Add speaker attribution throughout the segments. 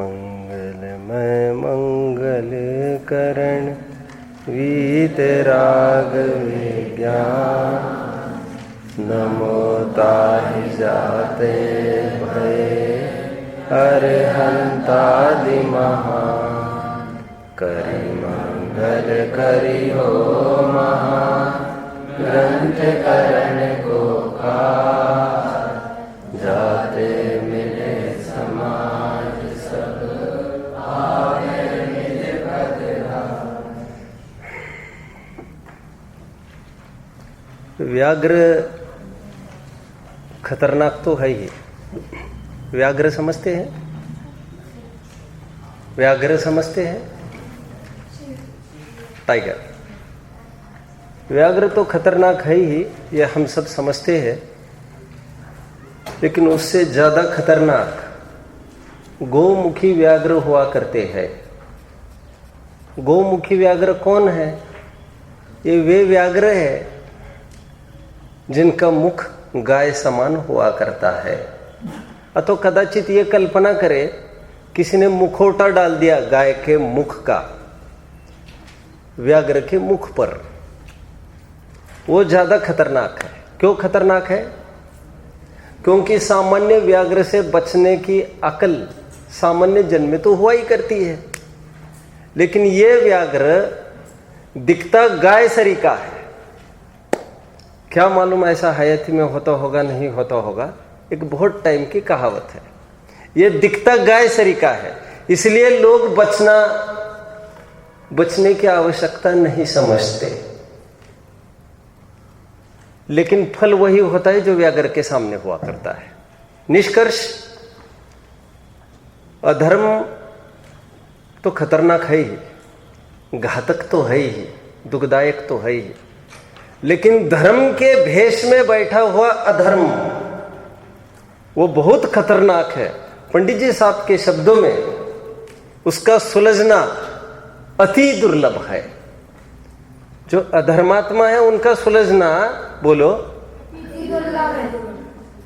Speaker 1: मंगलमय मंगल करण वीतराग विज्ञान, नमो ताहि जाते भय अरहंतादि महान। करि मंगल करि हो महान, ग्रंथ करण को जाते मिले समाज सब आवे मिले भद्रा। व्याघ्र खतरनाक तो है ही। व्याघ्र समझते हैं? व्याघ्र समझते हैं? टाइगर। व्याघ्र तो खतरनाक है ही, यह हम सब समझते हैं, लेकिन उससे ज्यादा खतरनाक गौमुखी व्याघ्र हुआ करते हैं। गौमुखी व्याघ्र कौन है? ये वे व्याघ्र है जिनका मुख गाय समान हुआ करता है। अतो कदाचित ये कल्पना करे किसी ने मुखौटा डाल दिया गाय के मुख का व्याघ्र के मुख पर, वो ज्यादा खतरनाक है। क्यों खतरनाक है? क्योंकि सामान्य व्याघ्र से बचने की अकल सामान्य जन में तो हुआ ही करती है, लेकिन ये व्याघ्र दिखता गाय सरी का है। क्या मालूम ऐसा हयाती में होता होगा नहीं होता होगा, एक बहुत टाइम की कहावत है। ये दिखता गाय सरी का है, इसलिए लोग बचने की आवश्यकता नहीं समझते, लेकिन फल वही होता है जो व्याघ्र के सामने हुआ करता है। निष्कर्ष, अधर्म तो खतरनाक है ही, घातक तो है ही, दुखदायक तो है ही, लेकिन धर्म के भेष में बैठा हुआ अधर्म वो बहुत खतरनाक है। पंडित जी साहब के शब्दों में उसका सुलझना अति दुर्लभ है। जो अधर्मात्मा है उनका सुलझना, बोलो,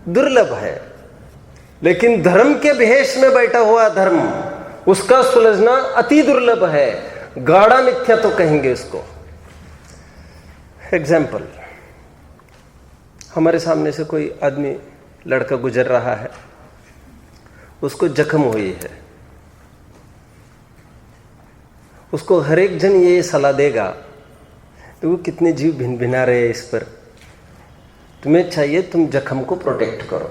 Speaker 1: दुर्लभ है, लेकिन धर्म के भेष में बैठा हुआ धर्म, उसका सुलझना अति दुर्लभ है। गाढ़ा मिथ्या तो कहेंगे उसको। एग्जाम्पल, हमारे सामने से कोई आदमी, लड़का गुजर रहा है, उसको जख्म हुई है, उसको हर एक जन ये सलाह देगा तो वो कितने जीव भिन भिना रहे हैं इस पर, तुम्हें चाहिए तुम जख्म को प्रोटेक्ट करो,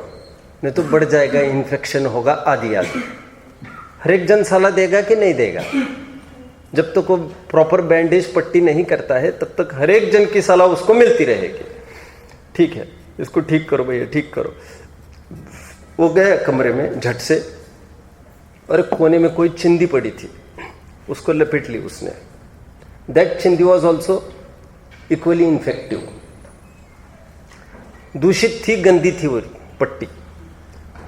Speaker 1: नहीं तो बढ़ जाएगा, इन्फेक्शन होगा, आदि आदि। हर एक जन सलाह देगा कि नहीं देगा? जब तक वो प्रॉपर बैंडेज पट्टी नहीं करता है तब तक हर एक जन की सलाह उसको मिलती रहेगी। ठीक है, इसको ठीक करो भैया, ठीक करो। वो गया कमरे में झट से, और एक कोने में कोई चिंदी पड़ी थी, उसको लपेट ली उसने। दैट चिंदी वॉज ऑल्सो इक्वली इन्फेक्टिव। दूषित थी, गंदी थी वो पट्टी,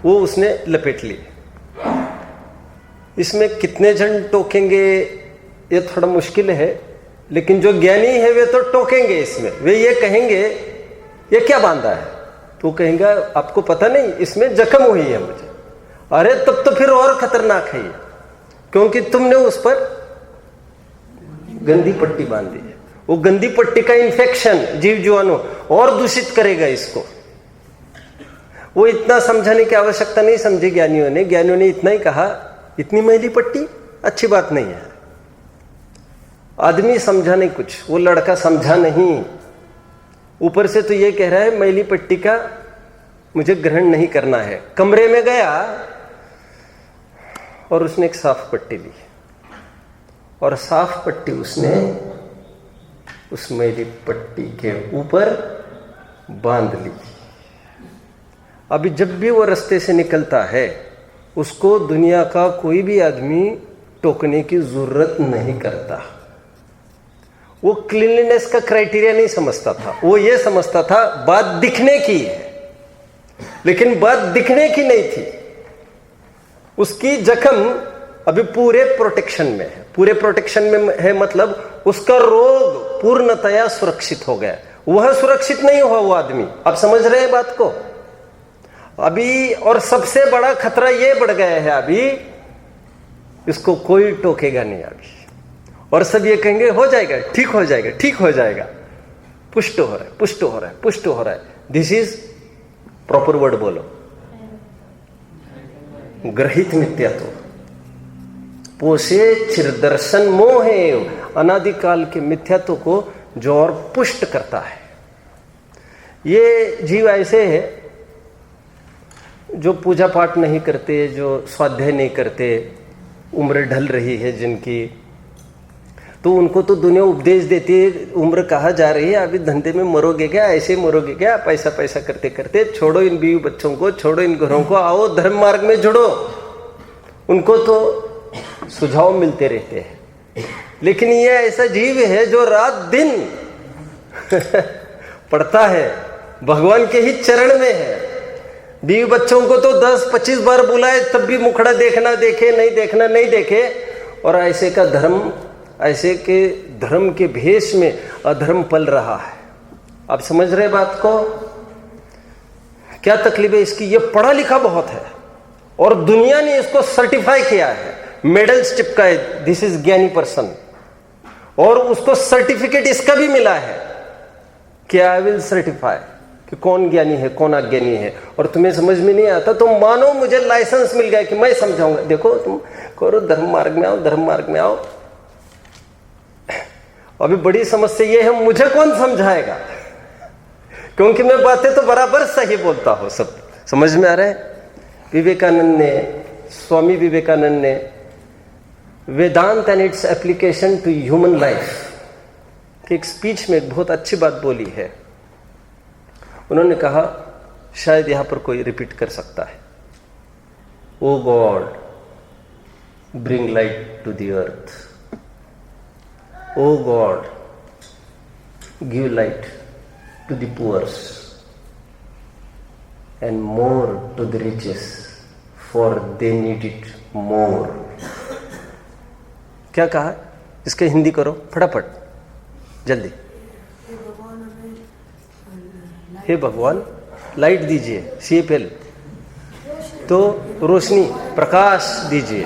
Speaker 1: वो उसने लपेट ली। इसमें कितने जन टोकेंगे ये थोड़ा मुश्किल है, लेकिन जो ज्ञानी है वे तो टोकेंगे इसमें। वे ये कहेंगे ये क्या बांधा है, तो कहेंगे आपको पता नहीं इसमें जख्म हुई है मुझे। अरे तब तो फिर और खतरनाक है ये, क्योंकि तुमने उस पर गंदी पट्टी बांधी है। वो गंदी पट्टी का इन्फेक्शन जीव जीवाणु और दूषित करेगा इसको। वो इतना समझाने की आवश्यकता नहीं समझी ज्ञानियों ने। ज्ञानियों ने इतना ही कहा, इतनी मैली पट्टी अच्छी बात नहीं है। आदमी समझा नहीं कुछ, वो लड़का समझा नहीं। ऊपर से तो ये कह रहा है मैली पट्टी का मुझे ग्रहण नहीं करना है। कमरे में गया और उसने एक साफ पट्टी ली, और साफ पट्टी उसने उस मैली पट्टी के ऊपर बांध ली। अभी जब भी वो रास्ते से निकलता है, उसको दुनिया का कोई भी आदमी टोकने की जरूरत नहीं करता। वो क्लीनलीनेस का क्राइटेरिया नहीं समझता था, वो ये समझता था बात दिखने की है, लेकिन बात दिखने की नहीं थी। उसकी जख्म अभी पूरे प्रोटेक्शन में है। पूरे प्रोटेक्शन में है मतलब उसका रोग पूर्णतया सुरक्षित हो गया। वह सुरक्षित नहीं हुआ वो आदमी। आप समझ रहे हैं बात को अभी? और सबसे बड़ा खतरा यह बढ़ गया है अभी इसको कोई टोकेगा नहीं अभी, और सब ये कहेंगे हो जाएगा, ठीक हो जाएगा, ठीक हो जाएगा, पुष्ट हो रहा है, पुष्ट हो रहा है, पुष्ट हो रहा है। दिस इज प्रॉपर वर्ड बोलो, ग्रहित मिथ्यात्व। पोषे चिरदर्शन मोहे, अनादिकाल के मिथ्यात्व को जो और पुष्ट करता है। ये जीव ऐसे है जो पूजा पाठ नहीं करते, जो स्वाध्याय नहीं करते, उम्र ढल रही है जिनकी, तो उनको तो दुनिया उपदेश देती है, उम्र कहाँ जा रही है, अभी धंधे में मरोगे क्या, ऐसे मरोगे क्या, पैसा पैसा करते करते, छोड़ो इन बीवी बच्चों को, छोड़ो इन घरों को, आओ धर्म मार्ग में जुड़ो। उनको तो सुझाव मिलते रहते हैं। लेकिन ये ऐसा जीव है जो रात दिन पढ़ता है, भगवान के ही चरण में है। बीवी बच्चों को तो 10-25 बार बुलाए तब भी मुखड़ा देखना देखे, नहीं देखना नहीं देखे, और ऐसे का धर्म, ऐसे के धर्म के भेष में अधर्म पल रहा है। आप समझ रहे बात को? क्या तकलीफ है इसकी? ये पढ़ा लिखा बहुत है और दुनिया ने इसको सर्टिफाई किया है, मेडल्स चिपकाए, दिस इज ज्ञानी पर्सन, और उसको सर्टिफिकेट इसका भी मिला है कि आई विल सर्टिफाई कि कौन ज्ञानी है कौन अज्ञानी है। और तुम्हें समझ में नहीं आता तो मानो मुझे लाइसेंस मिल गया कि मैं समझाऊंगा, देखो तुम करो, धर्म मार्ग में आओ, धर्म मार्ग में आओ। अभी बड़ी समस्या ये है, मुझे कौन समझाएगा, क्योंकि मैं बातें तो बराबर सही बोलता हूं, सब समझ में आ रहा है। विवेकानंद ने, स्वामी विवेकानंद ने Vedanta and its application to human life एक स्पीच में एक बहुत अच्छी बात बोली है। उन्होंने कहा, शायद यहां पर कोई रिपीट कर सकता है, O God bring light to the earth, O God give light to the poors and more to the riches, for they need it more। क्या कहा? इसका हिंदी करो फटाफट जल्दी। हे भगवान लाइट दीजिए, CFL तो रोशनी प्रकाश दीजिए,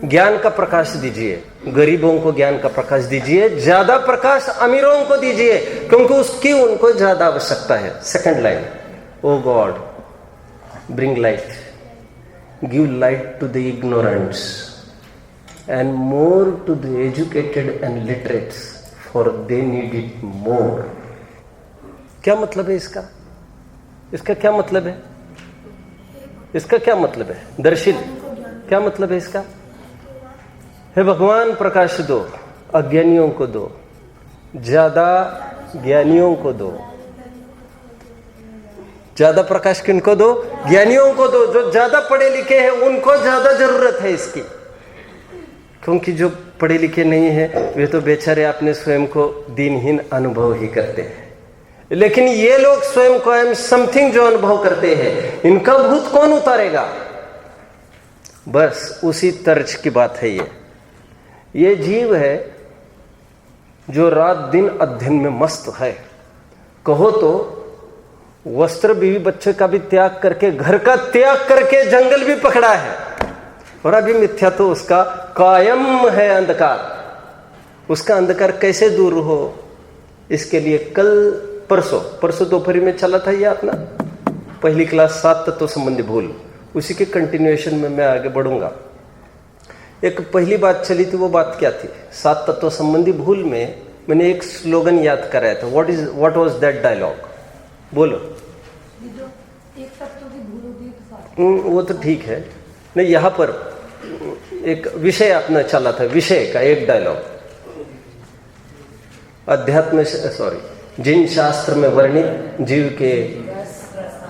Speaker 1: ज्ञान का प्रकाश दीजिए, गरीबों को ज्ञान का प्रकाश दीजिए, ज्यादा प्रकाश अमीरों को दीजिए क्योंकि उसकी उनको ज्यादा आवश्यकता है। Second line, O God bring light, give light to the ignorants and more to the educated and literates, for they need it more. क्या मतलब है इसका? इसका क्या मतलब है? इसका क्या मतलब है? दर्शिल क्या मतलब है इसका? हे भगवान प्रकाश दो, अज्ञानियों को दो, ज्यादा ज्ञानियों को दो। ज्यादा प्रकाश किनको दो? ज्ञानियों को दो, जो ज्यादा पढ़े लिखे हैं उनको ज्यादा जरूरत है इसकी, क्योंकि जो पढ़े लिखे नहीं है वे तो बेचारे अपने स्वयं को दीनहीन अनुभव ही करते हैं। लेकिन ये लोग स्वयं को आई एम समथिंग जो अनुभव करते हैं, इनका भूत कौन उतारेगा? बस उसी तर्ज की बात है। ये जीव है जो रात दिन अध्ययन में मस्त है। कहो तो वस्त्र बीवी बच्चे का भी त्याग करके, घर का त्याग करके जंगल भी पकड़ा है, और अभी मिथ्या तो उसका कायम है अंधकार। उसका अंधकार कैसे दूर हो, इसके लिए कल परसों दोपहर में चला था ये अपना पहली क्लास 7 तत्व संबंधी भूल, उसी के कंटिन्यूएशन में मैं आगे बढ़ूंगा। एक पहली बात चली थी, वो बात क्या थी? 7 तत्व संबंधी भूल में मैंने एक स्लोगन याद कराया था। What was that dialogue? बोलो।
Speaker 2: एक तत्व की भूल होती है तो 7।
Speaker 1: वो तो ठीक है, नहीं यहाँ पर एक विषय अपना चला था, विषय का एक डायलॉग, अध्यात्म जिन शास्त्र में वर्णित जीव के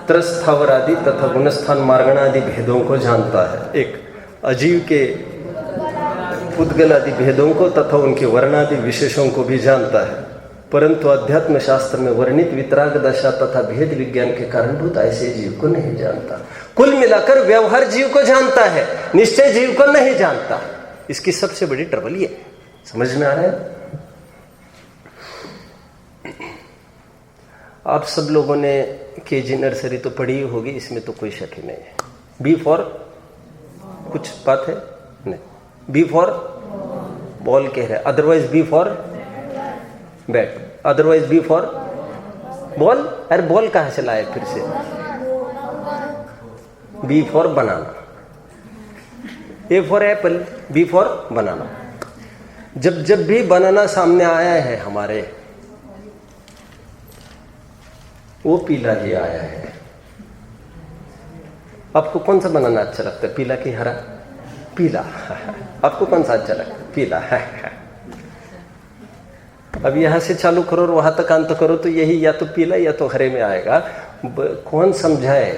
Speaker 1: त्रस्थावर आदि तथा गुणस्थान मार्गण आदि भेदों को जानता है, एक अजीव के पुद्गल आदि भेदों को तथा उनके वर्णादि विशेषों को भी जानता है, परंतु अध्यात्म शास्त्र में वर्णित वितराग दशा तथा भेद विज्ञान के कारणभूत ऐसे जीव को नहीं जानता। कुल मिलाकर व्यवहार जीव को जानता है, निश्चय जीव को नहीं जानता। इसकी सबसे बड़ी ट्रबल ये, समझ में आ रहा है? आप सब लोगों ने KG नर्सरी तो पढ़ी होगी, इसमें तो कोई शक ही नहीं है। बी फॉर कुछ बात है? नहीं। बी फॉर बॉल कह रहे, otherwise B for bat, otherwise B for ball. अरे बॉल कहाँ से लाए फिर से? B for banana, A for apple, B for banana. जब जब भी बनाना सामने आया है हमारे, वो पीला ही आया है। आपको कौन सा बनाना अच्छा लगता है, पीला कि हरा? पीला। आपको कौन सा अच्छा लगता है? पीला। अब यहां से चालू करो और वहां तक अंत करो तो यही या तो पीला या तो हरे में आएगा। कौन समझाए?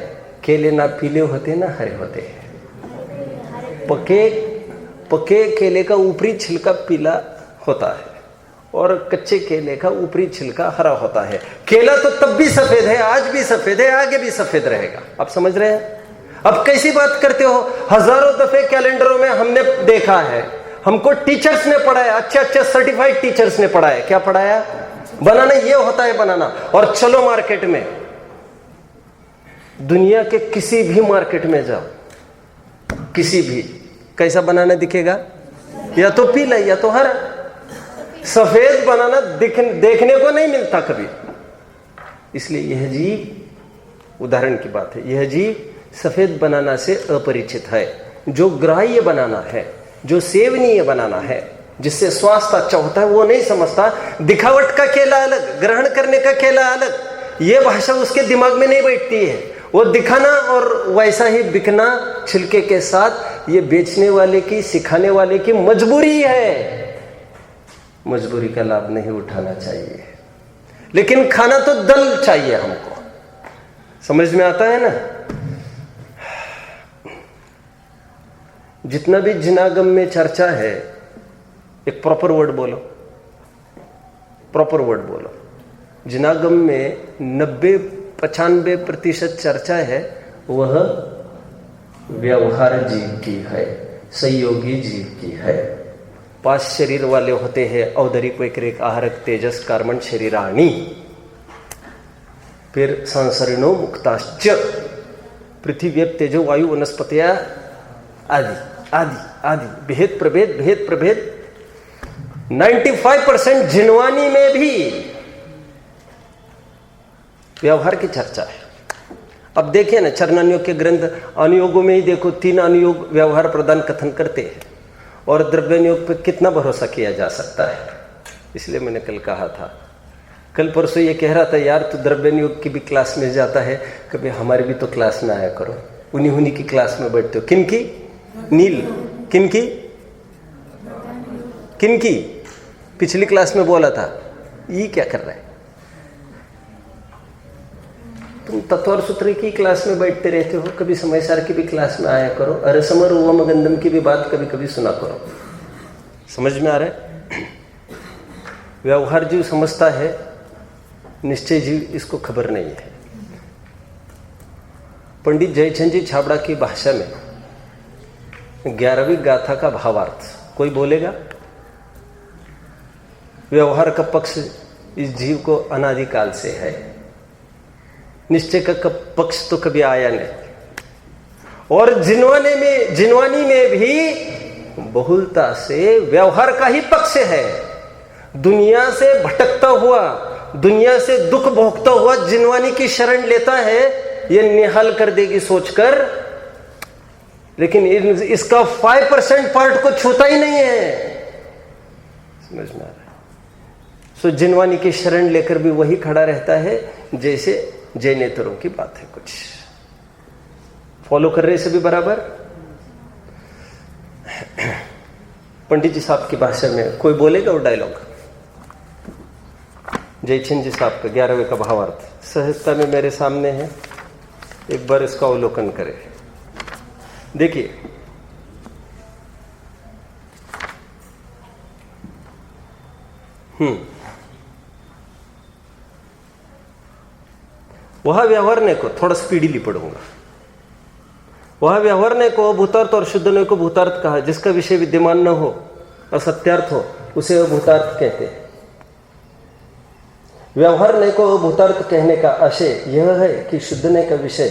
Speaker 1: केले ना पीले होते ना हरे होते हैं। पके केले का ऊपरी छिलका पीला होता है और कच्चे केले का ऊपरी छिलका हरा होता है। केला तो तब भी सफेद है, आज भी सफेद है, आगे भी सफेद रहेगा। आप समझ रहे हैं? अब कैसी बात करते हो? हजारों दफे कैलेंडरों में हमने देखा है, हमको टीचर्स ने पढ़ाया, अच्छे अच्छे सर्टिफाइड टीचर्स ने पढ़ाया। क्या पढ़ाया? बनाना ये होता है बनाना। और चलो मार्केट में, दुनिया के किसी भी मार्केट में जाओ, किसी भी, कैसा बनाना दिखेगा? या तो पीला या तो हरा। सफेद बनाना देखने को नहीं मिलता कभी। इसलिए यह जीव, उदाहरण की बात है, यह जीव सफेद बनाना से अपरिचित है। जो ग्राह्य बनाना है, जो सेवनीय बनाना है, जिससे स्वास्थ्य अच्छा होता है, वो नहीं समझता। दिखावट का केला अलग, ग्रहण करने का केला अलग, ये भाषा उसके दिमाग में नहीं बैठती है। वो दिखाना और वैसा ही बिकना छिलके के साथ, ये बेचने वाले की, सिखाने वाले की मजबूरी है। मजबूरी का लाभ नहीं उठाना चाहिए, लेकिन खाना तो दल चाहिए हमको। समझ में आता है ना? जितना भी जिनागम में चर्चा है, एक प्रॉपर वर्ड बोलो, प्रॉपर वर्ड बोलो। जिनागम में 90-95% चर्चा है, वह व्यवहार जीव की है, संयोगी जीव की है। 5 शरीर वाले होते हैं, औदरिक, वैक्रिक, आहारक, तेजस, कार्मण शरीराणी। फिर सांसरिणो मुक्ताश्च, पृथ्वी, तेजो, वायु, वनस्पतिया आदि आदि आदि, भेद प्रभेद, भेद प्रभेद। 95% जिनवानी में भी व्यवहार की चर्चा है। अब देखिए ना, चरणानुयोग के ग्रंथ, अनुयोगों में ही देखो 3 अनुयोग व्यवहार प्रदान कथन करते हैं, और द्रव्यानुयोग पर कितना भरोसा किया जा सकता है। इसलिए मैंने कल कहा था, कल परसों ये कह रहा था, यार तू द्रव्यानुयोग की भी क्लास में जाता है, कभी हमारी भी तो क्लास में आया करो। उन्हीं की क्लास में बैठते हो। किनकी? नील। किनकी? किनकी? पिछली क्लास में बोला था। ये क्या कर रहा है? तुम तत्व और सूत्र की क्लास में बैठते रहते हो, कभी समय सार की भी क्लास में आया करो। अरे समर उवम गंधम की भी बात कभी कभी सुना करो। समझ में आ रहा है? व्यवहार जीव समझता है, निश्चय जीव इसको खबर नहीं है। पंडित जयचंद जी छाबड़ा की भाषा में 11वीं गाथा का भावार्थ कोई बोलेगा? व्यवहार का पक्ष इस जीव को अनादिकाल से है, निश्चय का पक्ष तो कभी आया नहीं। और जिनवानी में भी बहुलता से व्यवहार का ही पक्ष है। दुनिया से भटकता हुआ, दुनिया से दुख भोगता हुआ जिनवानी की शरण लेता है, ये निहाल कर देगी सोचकर, लेकिन इसका 5% पार्ट को छूता ही नहीं है। समझ में आ रहा है? सो जिनवानी की शरण लेकर भी वही खड़ा रहता है, जैसे जैनेतरों की बात है। कुछ फॉलो कर रहे सभी बराबर? पंडित जी साहब की भाषा में कोई बोलेगा वो डायलॉग? जयचंद जी साहब का 11वें का भावार्थ सहजता में मेरे सामने है, एक बार इसका अवलोकन करें। देखिए, वह व्यवहारने को, थोड़ा स्पीडीली पढ़ूंगा। वह व्यवहारने को भूतार्थ और शुद्धने को भूतार्थ कहा, जिसका विषय विद्यमान न हो और सत्यार्थ हो उसे अभूतार्थ कहते हैं। व्यवहारने को अभूतार्थ कहने का आशय यह है कि शुद्धने का विषय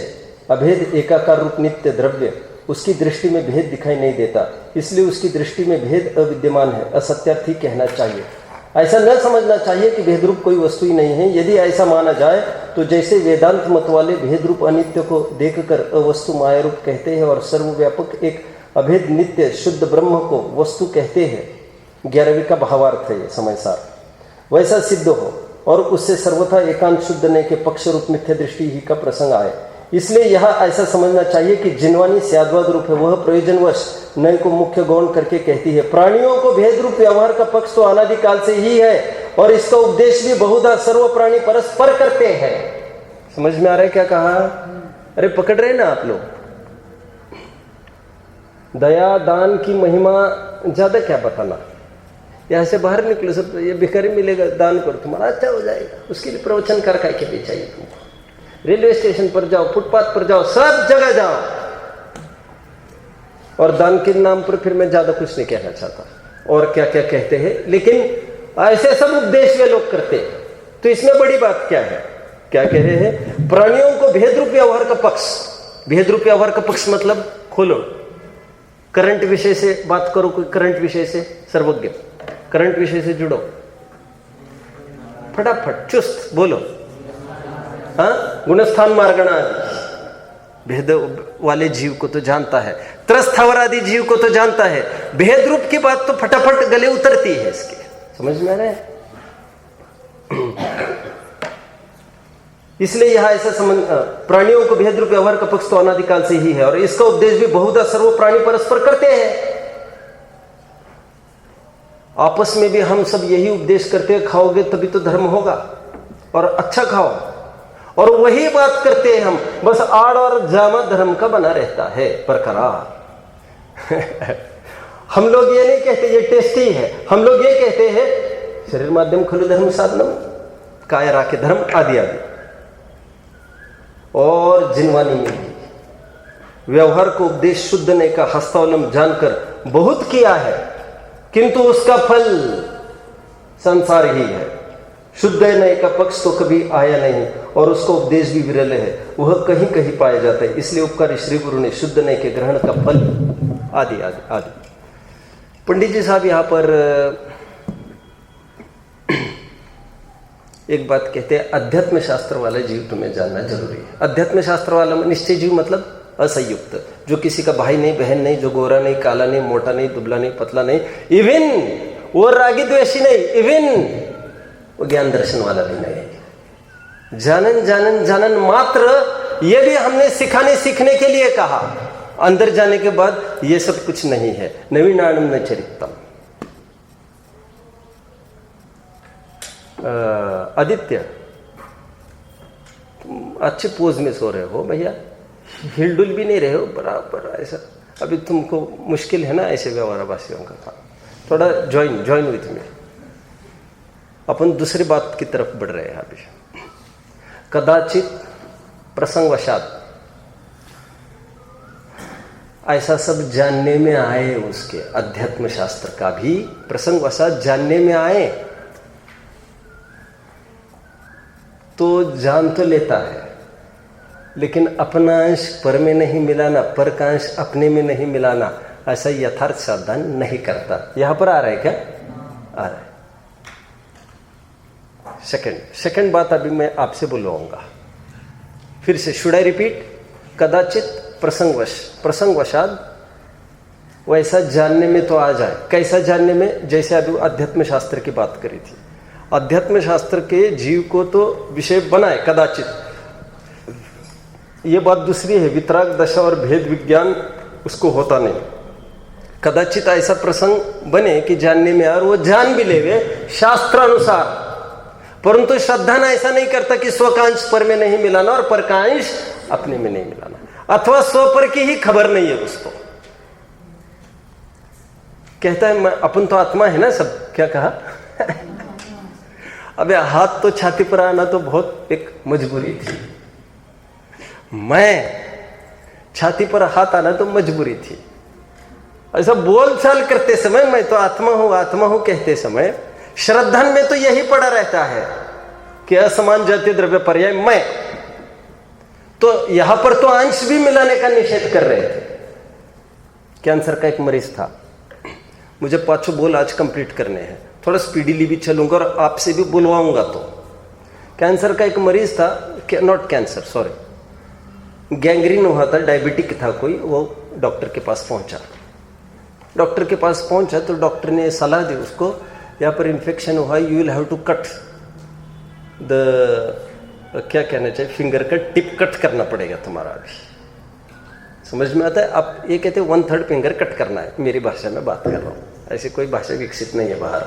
Speaker 1: अभेद एकाकार रूप नित्य द्रव्य उसकी दृष्टि में भेद दिखाई नहीं देता, इसलिए उसकी दृष्टि में भेद अविद्यमान है, असत्यार्थी कहना चाहिए। ऐसा न समझना चाहिए कि भेद रूप कोई वस्तु ही नहीं है। यदि ऐसा माना जाए तो जैसे वेदांत मत वाले भेद रूप अनित्य को देखकर अवस्तु माया रूप कहते हैं और सर्वव्यापक एक अभेद नित्य शुद्ध ब्रह्म को वस्तु कहते हैं, 11वीं का भावार्थ है ये समयसार, वैसा सिद्ध हो और उससे सर्वथा एकांत शुद्ध नय के पक्ष रूप मिथ्या दृष्टि ही का प्रसंग आए। इसलिए यह ऐसा समझना चाहिए कि जिनवानी स्याद्वाद रूप है, वह प्रयोजनवश नय को मुख्य गौण करके कहती है। प्राणियों को भेद रूप व्यवहार का पक्ष तो अनादिकाल से ही है और इसका उपदेश भी बहुधा सर्व प्राणी परस्पर करते हैं। समझ में आ रहा है क्या कहा? अरे पकड़ रहे ना आप लोग? दया दान की महिमा ज्यादा क्या बताना, यहाँ से बाहर निकलो, सब ये भिखारी मिलेगा, दान करो तुम्हारा अच्छा हो जाएगा, उसके लिए प्रवचन कर के भी चाहिए तुमको। रेलवे स्टेशन पर जाओ, फुटपाथ पर जाओ, सब जगह जाओ, और दान के नाम पर फिर मैं ज्यादा कुछ नहीं कहना चाहता और क्या क्या कहते हैं, लेकिन ऐसे सब उपदेश वे लोग करते हैं। तो इसमें बड़ी बात क्या है? क्या कह रहे हैं? प्राणियों को भेद रूप व्यवहार का पक्ष, भेद रूप व्यवहार का पक्ष मतलब खोलो, करंट विषय से बात करो, कोई करंट विषय से, सर्वज्ञ करंट विषय से जुड़ो, फटाफट चुस्त बोलो। हाँ, गुणस्थान मार्गणा आदि भेद वाले जीव को तो जानता है, त्रस्थावर आदि जीव को तो जानता है, भेद रूप की बात तो फटाफट गले उतरती है इसके। समझ में आ रहा है? इसलिए यह ऐसा संबंध, प्राणियों को भेद रूप व्यवहार का पक्ष तो अनादिकाल से ही है और इसका उपदेश भी बहुधा सर्व प्राणी परस्पर करते हैं। आपस में भी हम सब यही उपदेश करते हैं, खाओगे तभी तो धर्म होगा और अच्छा खाओ, और वही बात करते हैं हम, बस आड़ और जामा धर्म का बना रहता है बरकरार। हम लोग ये नहीं कहते ये टेस्टी है, हम लोग ये कहते हैं शरीर माध्यम खलु धर्म साधनम, काया राखे धर्म आदि आदि। और जिनवानी में भी व्यवहार को उपदेश शुद्ध ने का हस्तावलंब जानकर बहुत किया है, किंतु उसका फल संसार ही है। शुद्ध नय का पक्ष तो कभी आया नहीं और उसका उपदेश भी विरल है, वह कहीं कहीं पाया जाता है। इसलिए उपकारी श्री गुरु ने शुद्ध नय के ग्रहण का फल आदि आदि आदि। पंडित जी साहब यहाँ पर एक बात कहते हैं, अध्यात्म शास्त्र वाला जीव तुम्हें जानना जरूरी है। अध्यात्म शास्त्र वाला निश्चय जीव मतलब असंयुक्त, जो किसी का भाई नहीं, बहन नहीं, जो गोरा नहीं, काला नहीं, मोटा नहीं, दुबला नहीं, पतला नहीं, इवन वो रागी द्वेषी नहीं, इवन वो ज्ञान दर्शन वाला भी नहीं। जानन जानन जानन मात्र, ये भी हमने सिखाने सीखने के लिए कहा, अंदर जाने के बाद ये सब कुछ नहीं है। नवीनानंद न चरितम। आदित्य, तुम अच्छे पोज में सो रहे हो भैया, हिलडुल भी नहीं रहे हो बराबर ऐसा। अभी तुमको मुश्किल है ना ऐसे व्यवहारवासियों का काम, थोड़ा ज्वाइन विथ मी। अपन दूसरी बात की तरफ बढ़ रहे हैं अभी। कदाचित प्रसंगवशात ऐसा सब जानने में आए, उसके अध्यात्म शास्त्र का भी प्रसंगवशात जानने में आए तो जान तो लेता है, लेकिन अपना अंश पर में नहीं मिलाना, पर का अंश अपने में नहीं मिलाना, ऐसा यथार्थ सावधान नहीं करता। यहां पर आ रहा है क्या? आ रहा है। सेकंड बात अभी मैं आपसे बोलूंगा फिर से। Should I repeat? कदाचित प्रसंगवशात वैसा जानने में तो आ जाए। कैसा जानने में? जैसे अभी अध्यात्म शास्त्र की बात करी थी, अध्यात्म शास्त्र के जीव को तो विषय बनाए कदाचित, ये बात दूसरी है। वितराग दशा और भेद विज्ञान उसको होता नहीं। कदाचित ऐसा प्रसंग बने कि जानने में, और वो जान भी लेवे शास्त्रानुसार, परंतु श्रद्धान ऐसा नहीं करता कि स्वकांश पर में नहीं मिलाना और परकांश अपने में नहीं मिलाना, अथवा स्व पर की ही खबर नहीं है उसको। कहता है अपन तो आत्मा है ना सब। क्या कहा? अबे हाथ तो छाती पर आना तो बहुत एक मजबूरी थी। मैं छाती पर हाथ आना तो मजबूरी थी। ऐसा बोल चाल करते समय मैं तो आत्मा हूं कहते समय श्रद्धान में तो यही पड़ा रहता है कि असमान जातीय द्रव्य पर्याय मैं, तो यहां पर तो अंश भी मिलाने का निषेध कर रहे थे। कैंसर का एक मरीज था, मुझे 5 बोल आज कंप्लीट करने हैं, थोड़ा स्पीडीली भी चलूंगा और आपसे भी बुलवाऊंगा। तो कैंसर का एक मरीज था, नॉट कैंसर सॉरी, गैंग्रीन हुआ था, डायबिटिक था कोई, वो डॉक्टर के पास पहुंचा। डॉक्टर के पास पहुंचा तो डॉक्टर ने सलाह दी उसको, यहाँ पर इन्फेक्शन हुआ, you will have to cut the, क्या कहना चाहिए, फिंगर का टिप कट करना पड़ेगा तुम्हारा। अभी समझ में आता है? आप ये कहते हैं 1/3 फिंगर कट करना है, मेरी भाषा में बात कर रहा हूँ, ऐसी कोई भाषा विकसित नहीं है बाहर।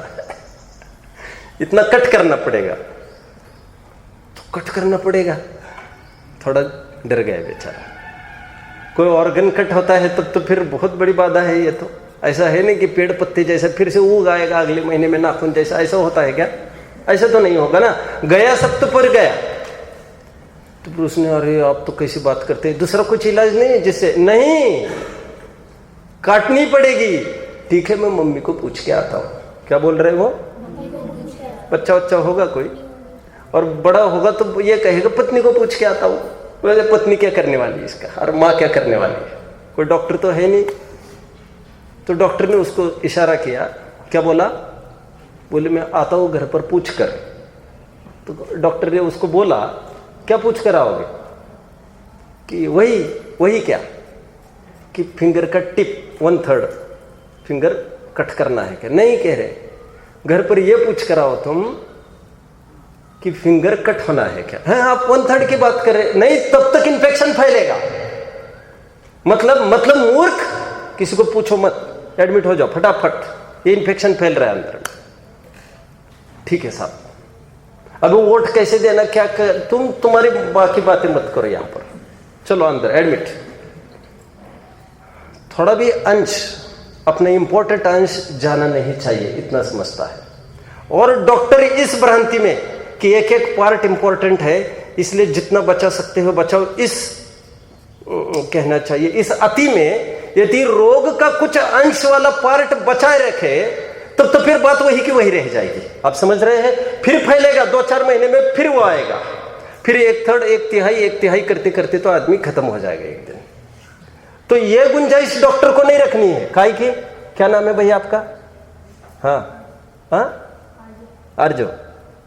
Speaker 1: इतना कट करना पड़ेगा, तो कट करना पड़ेगा। थोड़ा डर गया बेचारा। कोई ऑर्गन कट होता है तब तो फिर बहुत बड़ी बाधा है ये। तो ऐसा है नहीं कि पेड़ पत्ते जैसा फिर से उग आएगा अगले महीने में नाखून जैसा, ऐसा होता है क्या? ऐसा तो नहीं होगा ना। गया सब तो पर गया। तो फिर उसने, अरे आप तो कैसी बात करते हैं, दूसरा कुछ इलाज नहीं है जिससे? नहीं, काटनी पड़ेगी। ठीक है, मैं मम्मी को पूछ के आता हूँ। क्या बोल रहे हो? बच्चा होगा कोई और बड़ा होगा तो ये कहेगा पत्नी को पूछ के आता हूँ। बोले पत्नी क्या करने वाली है इसका, और माँ क्या करने वाली है? कोई डॉक्टर तो है नहीं। तो डॉक्टर ने उसको इशारा किया, क्या बोला? बोले मैं आता हूँ घर पर पूछ कर। तो डॉक्टर ने उसको बोला, क्या पूछ कर आओगे? कि वही क्या कि फिंगर का टिप 1/3 फिंगर कट करना है क्या? नहीं कह रहे, घर पर ये पूछ कर आओ तुम कि फिंगर कट होना है क्या? है आप 1/3 की बात कर रहे? नहीं, तब तक इन्फेक्शन फैलेगा। मतलब मूर्ख, किसी को पूछो मत, एडमिट हो जाओ फटाफट, ये इन्फेक्शन फैल रहा है अंदर। ठीक है साहब, अब वोट कैसे देना, क्या कर, तुम्हारी बाकी बातें मत करो यहां पर, चलो अंदर एडमिट। थोड़ा भी अंश, अपने इंपॉर्टेंट अंश जाना नहीं चाहिए, इतना समझता है। और डॉक्टर इस भ्रांति में कि एक एक पार्ट इंपॉर्टेंट है, इसलिए जितना बचा सकते हो बचाओ, इस कहना चाहिए, इस अति में यदि रोग का कुछ अंश वाला पार्ट बचाए रखे तब तो फिर बात वही की वही रह जाएगी। आप समझ रहे हैं? फिर फैलेगा, 2-4 महीने में फिर वो आएगा, फिर 1/3 1 तिहाई करते करते तो आदमी खत्म हो जाएगा एक दिन। तो ये गुंजाइश डॉक्टर को नहीं रखनी है। काहे की? क्या नाम है भैया आपका? हाँ, अर्जो।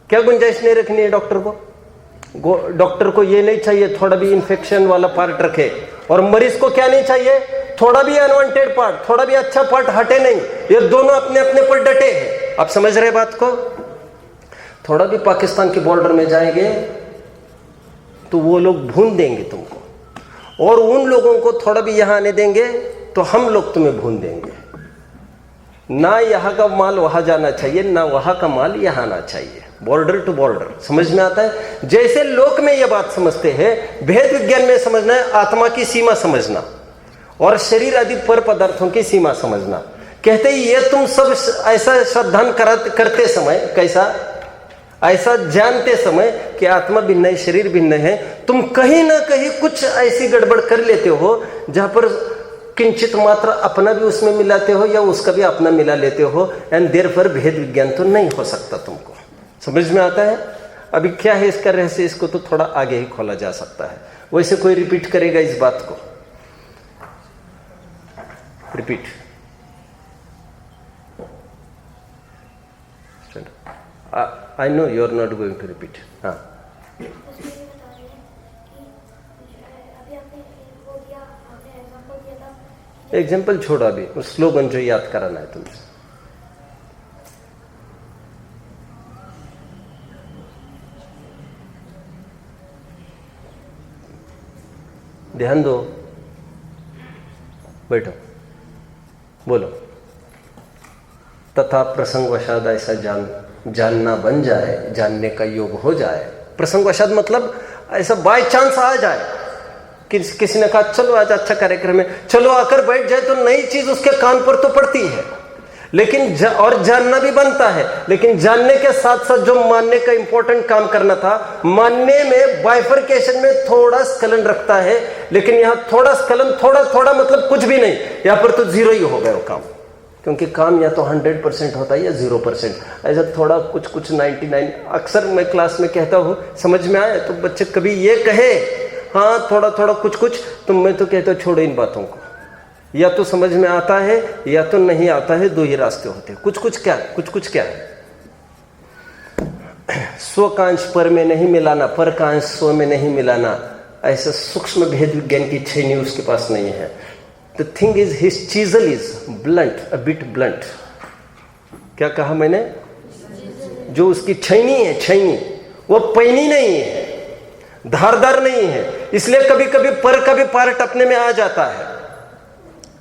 Speaker 1: क्या गुंजाइश नहीं रखनी है डॉक्टर को? डॉक्टर को ये नहीं चाहिए थोड़ा भी इंफेक्शन वाला पार्ट रखे, और मरीज को क्या नहीं चाहिए? थोड़ा भी अनवांटेड पार्ट, थोड़ा भी अच्छा पार्ट हटे नहीं। ये दोनों अपने अपने पर डटे हैं। आप समझ रहे बात को? थोड़ा भी पाकिस्तान के बॉर्डर में जाएंगे तो वो लोग भून देंगे तुमको, और उन लोगों को थोड़ा भी यहां आने देंगे तो हम लोग तुम्हें भून देंगे। ना यहाँ का माल वहां जाना चाहिए, ना वहां का माल यहां आना चाहिए। Border to border. समझ में आता है? जैसे लोक में यह बात समझते हैं, भेद विज्ञान में समझना है आत्मा की सीमा समझना और शरीर आदि पर पदार्थों की सीमा समझना। कहते ही ये तुम सब ऐसा श्रद्धान करते समय, कैसा? ऐसा जानते समय कि आत्मा भिन्न है, शरीर भिन्न है, तुम कहीं ना कहीं कुछ ऐसी गड़बड़ कर लेते हो जहां पर किंचित मात्र अपना भी उसमें मिलाते हो या उसका भी अपना मिला लेते हो, एंड देयरफॉर भेद विज्ञान तो नहीं हो सकता तुमको। समझ में आता है? अभी क्या है इसका रहस्य, इसको तो थोड़ा आगे ही खोला जा सकता है। वैसे कोई रिपीट करेगा इस बात को? Repeat. I know you are not going to repeat. हाँ, एग्जाम्पल छोड़ो, अभी स्लोगन जो याद कराना है तुमसे। ध्यान दो, बैठो, बोलो। तथा प्रसंगवशात ऐसा जानना बन जाए, जानने का योग हो जाए। प्रसंगवशात मतलब ऐसा बाय चांस आ जाए, किसी ने कहा चलो आज अच्छा कार्यक्रम है, चलो आकर बैठ जाए, तो नई चीज उसके कान पर तो पड़ती है, लेकिन और जानना भी बनता है। लेकिन जानने के साथ साथ जो मानने का इंपॉर्टेंट काम करना था, मानने में बाइफरकेशन में थोड़ा स्खलन रखता है, लेकिन यहाँ थोड़ा स्खलन, थोड़ा मतलब कुछ भी नहीं, यहाँ पर तो 0 ही हो गया वो काम। क्योंकि काम या तो 100% होता है या 0%। ऐसा थोड़ा कुछ 99। अक्सर मैं क्लास में कहता हूँ, समझ में आए तो बच्चे कभी ये कहे हाँ थोड़ा कुछ, तो मैं तो कहता हूँ छोड़ो इन बातों को, या तो समझ में आता है या तो नहीं आता है, दो ही रास्ते होते हैं। कुछ कुछ क्या है, स्व का अंश पर में नहीं मिलाना, पर का अंश स्व में नहीं मिलाना, ऐसा सूक्ष्म भेद विज्ञान की छैनी उसके पास नहीं है। The thing is his chisel is blunt, a bit blunt. क्या कहा मैंने? जो उसकी छैनी है, छैनी वो पैनी नहीं है, धारदार नहीं है, इसलिए कभी कभी पर का भी पार्ट अपने में आ जाता है।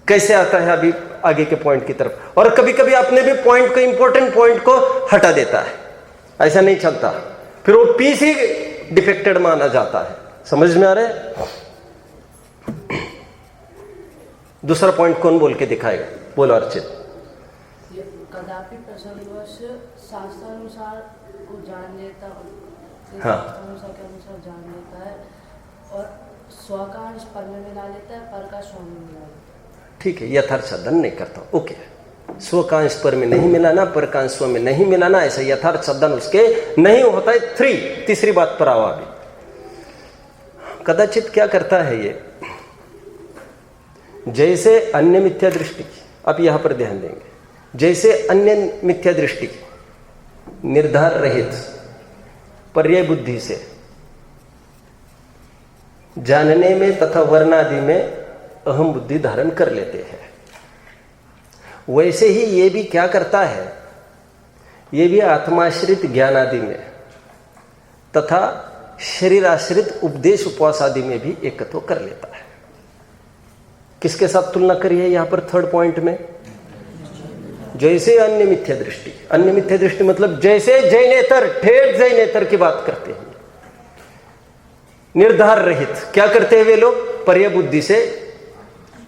Speaker 1: कैसे आता है अभी आगे के पॉइंट की तरफ, और कभी कभी अपने भी पॉइंट को, इंपॉर्टेंट पॉइंट को हटा देता है। ऐसा नहीं चलता, फिर वो पीस ही डिफेक्टेड माना जाता है। समझ में आ रहा है? दूसरा पॉइंट कौन बोल के दिखाएगा? बोलो अर्चित।
Speaker 3: कदापि प्रसंगवश शास्त्रानुसार को जान लेता,
Speaker 1: हाँ,
Speaker 3: शास्त्रानुसार के अनुसार जान लेता है, और स्व का अंश पर में मिला लेता है, पर का स्व में मिला लेता है।
Speaker 1: ठीक है, यथार्थ साधन नहीं करता। ओके, स्व का अंश पर में नहीं मिलाना, पर का अंश स्व में नहीं मिलाना, ऐसा यथार्थ साधन उसके नहीं होता है। तीसरी बात पर आओ अभी। कदाचित क्या करता है ये, जैसे अन्य मिथ्या दृष्टि, आप यहां पर ध्यान देंगे, जैसे अन्य मिथ्या दृष्टि निर्धार रहित पर्याय बुद्धि से जानने में तथा वर्णादि में अहम बुद्धि धारण कर लेते हैं, वैसे ही ये भी क्या करता है, ये भी आत्माश्रित ज्ञान आदि में तथा शरीर आश्रित उपदेश उपवास आदि में भी एकत्व कर लेता है। किसके साथ तुलना करिए यहां पर थर्ड पॉइंट में? जैसे अन्य मिथ्या दृष्टि, अन्य मिथ्या दृष्टि मतलब जैसे जैनेतर, ठेठ जैनेतर की बात करते हैं, निर्धार रहित। क्या करते हैं वे लोग? पर्याय बुद्धि से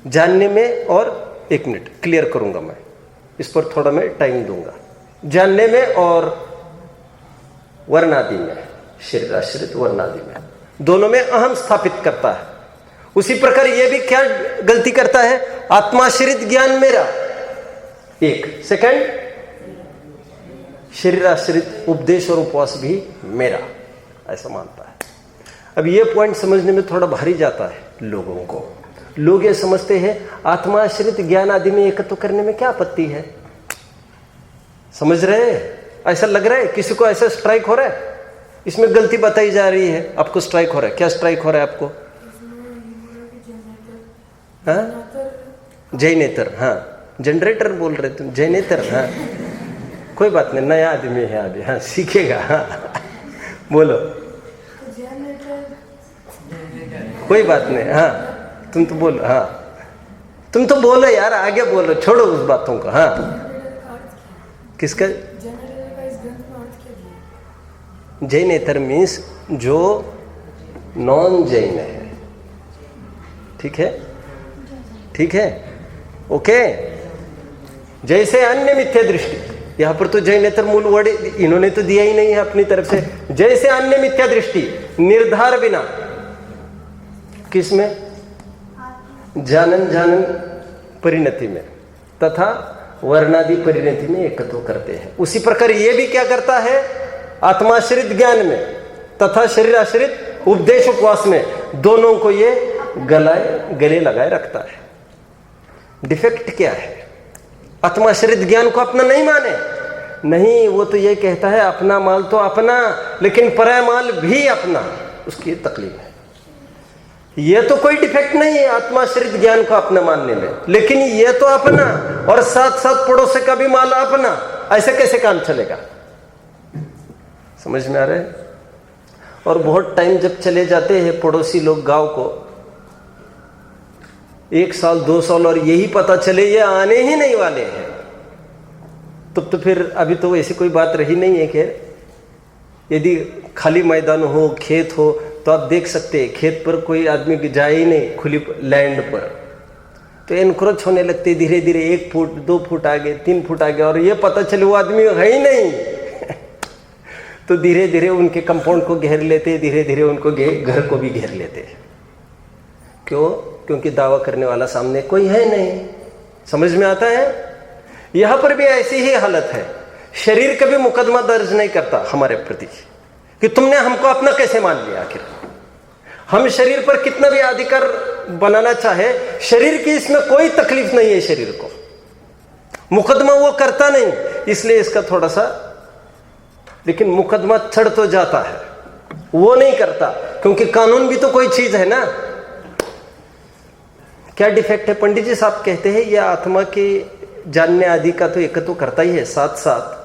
Speaker 1: जानने में, और एक मिनट क्लियर करूंगा मैं, इस पर थोड़ा मैं टाइम दूंगा। जानने में और वर्णादि में, शरीर आश्रित वर्णादि में, दोनों में अहम स्थापित करता है। उसी प्रकार यह भी क्या गलती करता है? आत्माश्रित ज्ञान मेरा एक, सेकंड शरीर आश्रित उपदेश और उपवास भी मेरा, ऐसा मानता है। अब यह पॉइंट समझने में थोड़ा भारी जाता है लोगों को। लोग ये समझते हैं आत्माश्रित ज्ञान आदि में एकत्व करने में क्या आपत्ति है। समझ रहे हैं? ऐसा लग रहा है किसी को, ऐसा स्ट्राइक हो रहा है, इसमें गलती बताई जा रही है, आपको स्ट्राइक हो रहा है। क्या स्ट्राइक हो रहा है आपको? हाँ, जैनेतर, हाँ, जनरेटर बोल रहे तुम, जैनेतर, हाँ, कोई बात नहीं, नया आदमी है अभी, हाँ सीखेगा, हाँ बोलो, कोई बात नहीं, हाँ तुम तो बोलो, हाँ तुम तो बोलो यार, आगे बोलो, छोड़ो उस बातों को। हाँ, किसका? जैनेतर मीन्स जो नॉन जैन है। ठीक है, ठीक है, ओके। जैसे अन्य मिथ्या दृष्टि, यहां पर तो जैनेतर मूल वर्ड इन्होंने तो दिया ही नहीं है अपनी तरफ से। जैसे अन्य मिथ्या दृष्टि निर्धार बिना, किसमें? जानन परिणति में तथा वर्णादि परिणति में एकत्व करते हैं, उसी प्रकार ये भी क्या करता है? आत्माश्रित ज्ञान में तथा शरीर आश्रित उपदेश उपवास में, दोनों को ये गले लगाए रखता है। डिफेक्ट क्या है? आत्माश्रित ज्ञान को अपना नहीं माने, नहीं, वो तो ये कहता है अपना माल तो अपना, लेकिन पराया माल भी अपना, उसकी तकलीफ है। ये तो कोई डिफेक्ट नहीं है आत्माश्रित ज्ञान को अपना मानने में, लेकिन ये तो अपना और साथ साथ पड़ोसी का भी माल अपना, ऐसे कैसे काम चलेगा? समझ में आ रहा है? और बहुत टाइम जब चले जाते हैं पड़ोसी लोग गांव को, 1 साल 2 साल, और यही पता चले ये आने ही नहीं वाले हैं, तो फिर अभी तो ऐसी कोई बात रही नहीं है कि यदि खाली मैदान हो, खेत हो, तो आप देख सकते हैं खेत पर कोई आदमी जाए ही नहीं, खुली लैंड पर, तो एनक्रोच होने लगते धीरे धीरे, 1 फुट 2 फुट आगे, 3 फुट आगे, और ये पता चले वो आदमी है ही नहीं तो धीरे धीरे उनके कंपाउंड को घेर लेते, धीरे धीरे उनको घर को भी घेर लेते। क्यों? क्योंकि दावा करने वाला सामने कोई है नहीं। समझ में आता है? यहां पर भी ऐसी ही हालत है। शरीर कभी मुकदमा दर्ज नहीं करता हमारे प्रति कि तुमने हमको अपना कैसे मान लिया। आखिर हम शरीर पर कितना भी अधिकार बनाना चाहे, शरीर की इसमें कोई तकलीफ नहीं है, शरीर को मुकदमा वो करता नहीं, इसलिए इसका थोड़ा सा, लेकिन मुकदमा चढ़ तो जाता है, वो नहीं करता, क्योंकि कानून भी तो कोई चीज है ना। क्या डिफेक्ट है? पंडित जी साहब कहते हैं यह आत्मा के जानने आदि का तो एक तो करता ही है, साथ साथ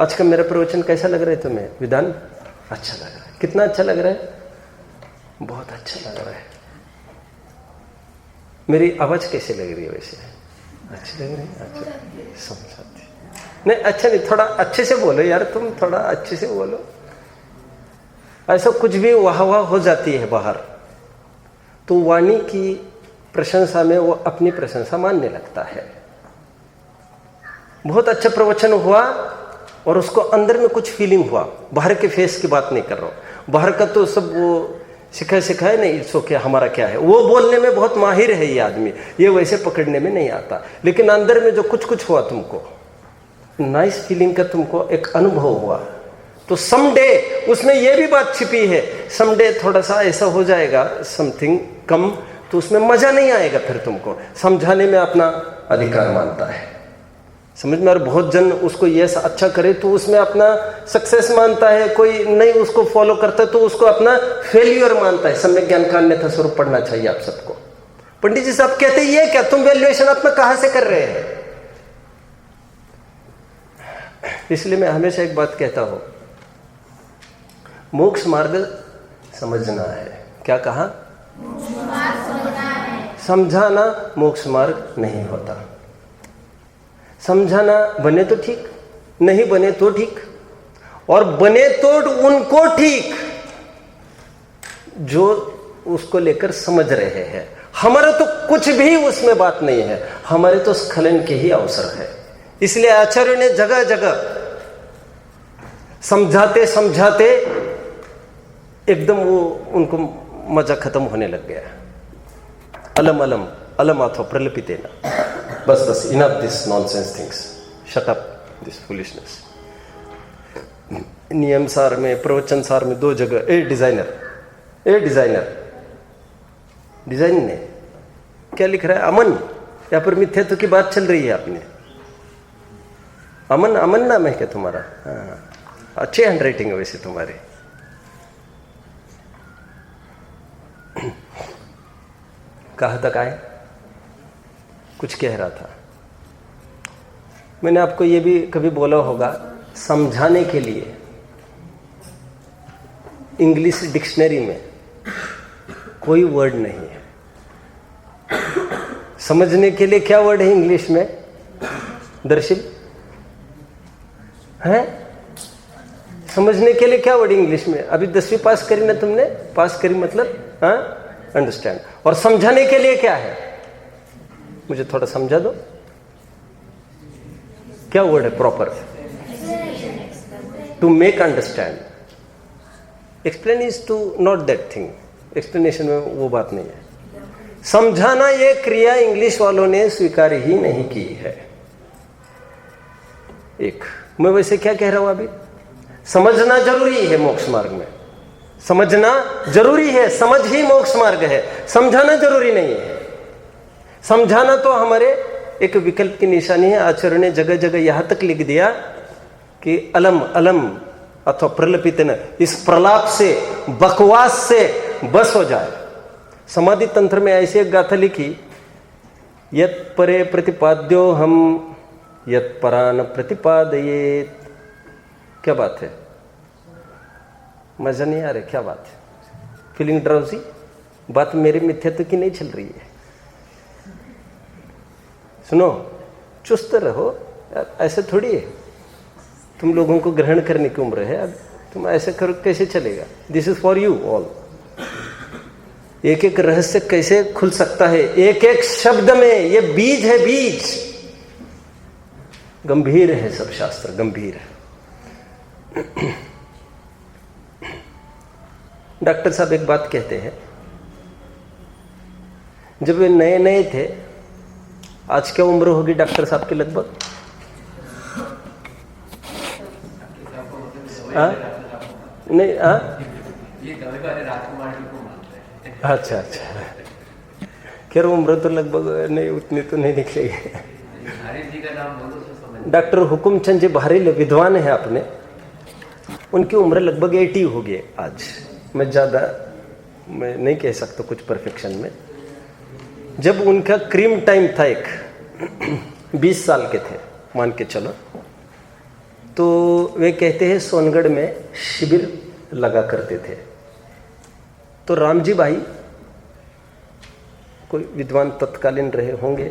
Speaker 1: आज का मेरा प्रवचन कैसा लग रहा है तुम्हें? विधान अच्छा लग रहा है? कितना अच्छा लग रहा है? बहुत अच्छा लग रहा है। मेरी आवाज कैसे लग रही है वैसे? अच्छी लग रही है? अच्छा समझाती नहीं, अच्छा नहीं, थोड़ा अच्छे से बोलो यार, तुम थोड़ा अच्छे से बोलो। ऐसा कुछ भी वाह वाह हो जाती है बाहर, तो वाणी की प्रशंसा में वो अपनी प्रशंसा मानने लगता है। बहुत अच्छा प्रवचन हुआ और उसको अंदर में कुछ फीलिंग हुआ, बाहर के फेस की बात नहीं कर रहा हूं, बाहर का तो सब वो सिखाए नहीं, इट्स ओके, हमारा क्या है, वो बोलने में बहुत माहिर है ये आदमी, ये वैसे पकड़ने में नहीं आता, लेकिन अंदर में जो कुछ हुआ, तुमको नाइस फीलिंग का तुमको एक अनुभव हुआ, तो समडे उसमें ये भी बात छिपी है, समडे थोड़ा सा ऐसा हो जाएगा समथिंग कम, तो उसमें मजा नहीं आएगा, फिर तुमको समझाने में अपना अधिकार मानता है, समझ में। और बहुत जन उसको ये अच्छा करे तो उसमें अपना सक्सेस मानता है, कोई नहीं उसको फॉलो करता तो उसको अपना फेल्यूर मानता है। सम्यक ज्ञान का अन्यथा स्वरूप पढ़ना चाहिए आप सबको। पंडित जी साहब कहते हैं ये क्या, तुम वैल्यूएशन अपना कहां से कर रहे हैं? इसलिए मैं हमेशा एक बात कहता हूं, मोक्ष मार्ग समझना है। क्या कहा? समझाना मोक्ष मार्ग नहीं होता। समझाना बने तो ठीक, नहीं बने तो ठीक, और बने तो उनको ठीक जो उसको लेकर समझ रहे हैं। हमारा तो कुछ भी उसमें बात नहीं है, हमारे तो स्खलन के ही अवसर है। इसलिए आचार्यों ने जगह जगह समझाते समझाते एकदम वो उनको मजा खत्म होने लग गया। अलम अलम अलम अथो प्रलपितेना, बस enough this nonsense things, shut up this foolishness. नियम सार में, प्रवचन सार में दो जगह ए डिजाइनर डिजाइन ने क्या लिख रहा है? अमन, यहाँ पर मिथ्यात्व की बात चल रही है अपने। अमन नाम है क्या तुम्हारा? हाँ, अच्छी हैंडराइटिंग है वैसे तुम्हारी। कहाँ तक आए? कुछ कह रहा था। मैंने आपको ये भी कभी बोला होगा, समझाने के लिए इंग्लिश डिक्शनरी में कोई वर्ड नहीं है। समझने के लिए क्या वर्ड है इंग्लिश में? दर्शिल है? समझने के लिए क्या वर्ड इंग्लिश में? अभी 10वीं पास करी ना तुमने? पास करी मतलब हाँ, अंडरस्टैंड। और समझाने के लिए क्या है? मुझे थोड़ा समझा दो, क्या वर्ड है proper? To make understand. Explain is to not that thing, explanation में वो बात नहीं है। समझाना ये क्रिया इंग्लिश वालों ने स्वीकार ही नहीं की है। एक मैं वैसे क्या कह रहा हूं अभी, समझना जरूरी है मोक्ष मार्ग में, समझना जरूरी है, समझ ही मोक्ष मार्ग है, समझाना जरूरी नहीं है। समझाना तो हमारे एक विकल्प की निशानी है। आचार्य ने जगह जगह यहां तक लिख दिया कि अलम अलम अथवा प्रलपित न, इस प्रलाप से, बकवास से बस हो जाए। समाधि तंत्र में ऐसी एक गाथा लिखी, यत परे प्रतिपाद्यो हम यत परान प्रतिपादयेत। क्या बात है? मजा नहीं आ रहा? क्या बात है? Feeling drowsy? बात मेरे मिथ्यात्व की नहीं चल रही है। सुनो, चुस्त रहो, ऐसे थोड़ी है। तुम लोगों को ग्रहण करने की उम्र है, अब तुम ऐसे करो कैसे चलेगा? This is for you all. एक एक रहस्य कैसे खुल सकता है, एक एक शब्द में। ये बीज है, बीज। गंभीर है सब शास्त्र, गंभीर है। डॉक्टर साहब एक बात कहते हैं, जब वे नए नए थे, आज क्या उम्र होगी डॉक्टर साहब की लगभग? नहीं, हाँ, अच्छा अच्छा, खैर उम्र तो लगभग नहीं, उतनी तो नहीं निकलेगी।
Speaker 4: जी का नाम बोलो तो समझ।
Speaker 1: डॉक्टर हुकुमचंद जी बहरील विद्वान है अपने, उनकी उम्र लगभग 80 हो गई आज। मैं ज़्यादा मैं नहीं कह सकता कुछ परफेक्शन में। जब उनका क्रीम टाइम था, एक 20 साल के थे मान के चलो, तो वे कहते हैं सोनगढ़ में शिविर लगा करते थे। तो रामजी भाई कोई विद्वान तत्कालीन रहे होंगे,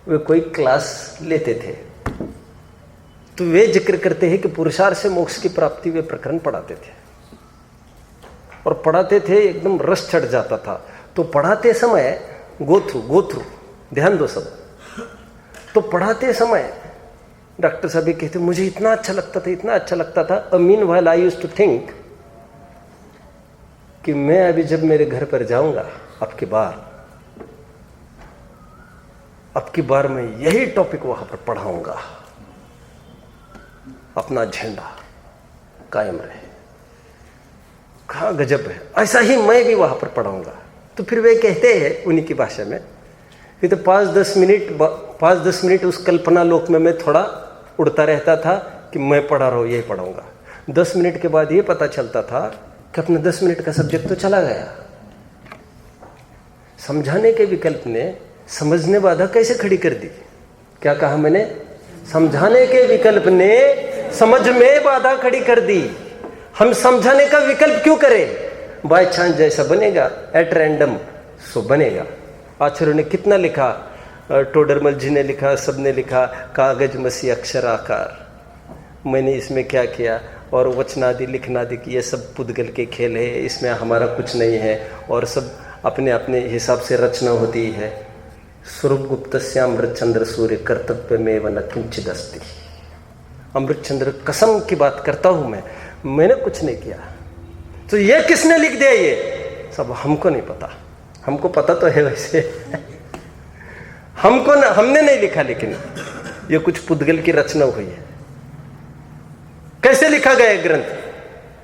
Speaker 1: वे कोई क्लास लेते थे। तो वे जिक्र करते हैं कि पुरुषार्थ से मोक्ष की प्राप्ति वे प्रकरण पढ़ाते थे, और पढ़ाते थे एकदम रस चढ़ जाता था। तो पढ़ाते समय गो थ्रू ध्यान दो सब। तो पढ़ाते समय डॉक्टर साहब कहते मुझे इतना अच्छा लगता था। Mean while I used to think कि मैं अभी जब मेरे घर पर जाऊंगा अब की बार मैं यही टॉपिक वहां पर पढ़ाऊंगा, अपना झंडा कायम रहे। कहा गजब है, ऐसा ही मैं भी वहां पर पढ़ाऊंगा। तो फिर वे कहते हैं उन्हीं की भाषा में कि तो 5-10 मिनट उस कल्पना लोक में मैं थोड़ा उड़ता रहता था कि मैं पढ़ा रहा हूं, यही पढ़ाऊंगा। 10 मिनट के बाद ये पता चलता था कि अपना 10 मिनट का सब्जेक्ट तो चला गया। समझाने के विकल्प ने समझने बाधा कैसे खड़ी कर दी? क्या कहा मैंने? समझाने के विकल्प ने समझ में बाधा खड़ी कर दी। हम समझाने का विकल्प क्यों करें? बाय चांस जैसा बनेगा, एट रैंडम सो बनेगा। आचार्यों ने कितना लिखा, टोडरमल जी ने लिखा, सबने लिखा, कागज मसी अक्षर आकार। मैंने इसमें क्या किया, और वचनादि लिखनादि की ये सब पुद्गल के खेल है, इसमें हमारा कुछ नहीं है, और सब अपने अपने हिसाब से रचना होती है। स्वरूप गुप्तस्य अमृतचंद्र सूर्य कर्तव्य में व न किंचित अस्ति। अमृतचंद्र कसम की बात करता हूं मैंने कुछ नहीं किया। तो ये किसने लिख दिया? ये सब हमको नहीं पता। हमको पता तो है वैसे हमने नहीं लिखा, लेकिन ये कुछ पुद्गल की रचना हुई है। कैसे लिखा गया ग्रंथ?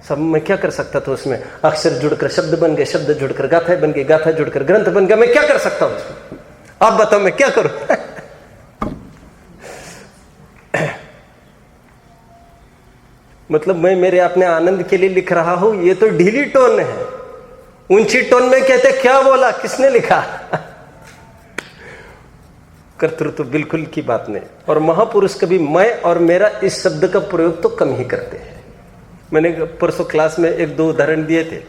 Speaker 1: सब मैं क्या कर सकता था उसमें? अक्षर जुड़कर शब्द बन गए, शब्द जुड़कर गाथा बन गई, गाथा जुड़कर ग्रंथ बन गया। मैं क्या कर सकता हूं उसमें? आप बताओ मैं क्या करूं? मतलब मैं मेरे अपने आनंद के लिए लिख रहा हूं, ये तो ढीली टोन है। ऊंची टोन में कहते क्या बोला, किसने लिखा? कर्तृत्व बिल्कुल की बात नहीं। और महापुरुष कभी मैं और मेरा इस शब्द का प्रयोग तो कम ही करते हैं। मैंने परसों क्लास में 1-2 उदाहरण दिए थे,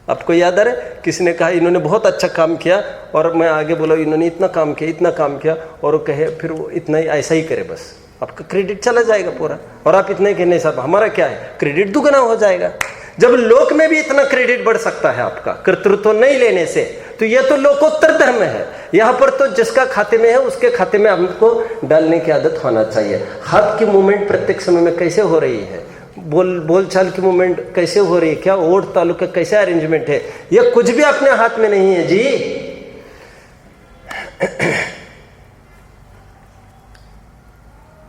Speaker 1: आपको याद आ रहा है? किसी ने कहा इन्होंने बहुत अच्छा काम किया, और मैं आगे बोला इन्होंने इतना काम किया, और वो कहे फिर वो इतना ही ऐसा ही करे, बस आपका क्रेडिट चला जाएगा पूरा। और आप इतना ही कहने साहब हमारा क्या है, क्रेडिट दुगना हो जाएगा। जब लोक में भी इतना क्रेडिट बढ़ सकता है आपका कर्तृत्व नहीं लेने से, तो यह तो लोकोत्तर धर्म है। यहां पर तो जिसका खाते में है उसके खाते में हमको डालने की आदत होना चाहिए। हाथ की मूवमेंट प्रत्येक समय में कैसे हो रही है, बोलचाल की मूवमेंट कैसे हो रही है, क्या ओट तालुक का कैसे अरेंजमेंट है, यह कुछ भी अपने हाथ में नहीं है जी।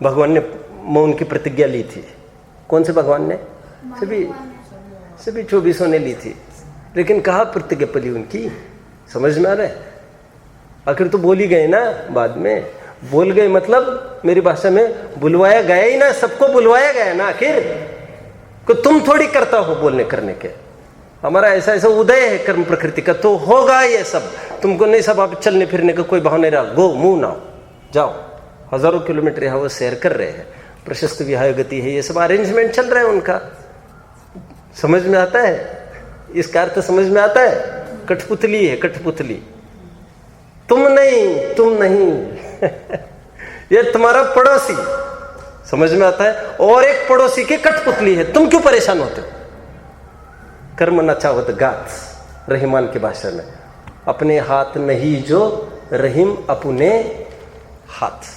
Speaker 1: भगवान ने मौन की प्रतिज्ञा ली थी। कौन से भगवान ने? सभी 24 ने ली थी, लेकिन कहा प्रतिज्ञा पली उनकी? समझ में आ रहा है? आखिर तो बोल ही गए ना, बाद में बोल गए, मतलब मेरी भाषा में बुलवाया गया ही ना, सबको बुलवाया गया ना। आखिर को तुम थोड़ी करता हो बोलने करने के, हमारा ऐसा ऐसा उदय है कर्म प्रकृति का, तो होगा ये सब। तुमको नहीं सब, आप चलने फिरने का कोई भाव नहीं रहा, गो मुंह ना जाओ। हजारों किलोमीटर यहाँ वो सैर कर रहे हैं, प्रशस्त विहाय गति है, ये सब अरेंजमेंट चल रहा है उनका। समझ में आता है? इसका अर्थ समझ में आता है? कठपुतली है, कठपुतली। तुम नहीं ये तुम्हारा पड़ोसी, समझ में आता है? और एक पड़ोसी की कठपुतली है, तुम क्यों परेशान होते हो? कर्म न चाहत गात, रहीमान की भाषा में। अपने हाथ नहीं जो रहीम अपने हाथ।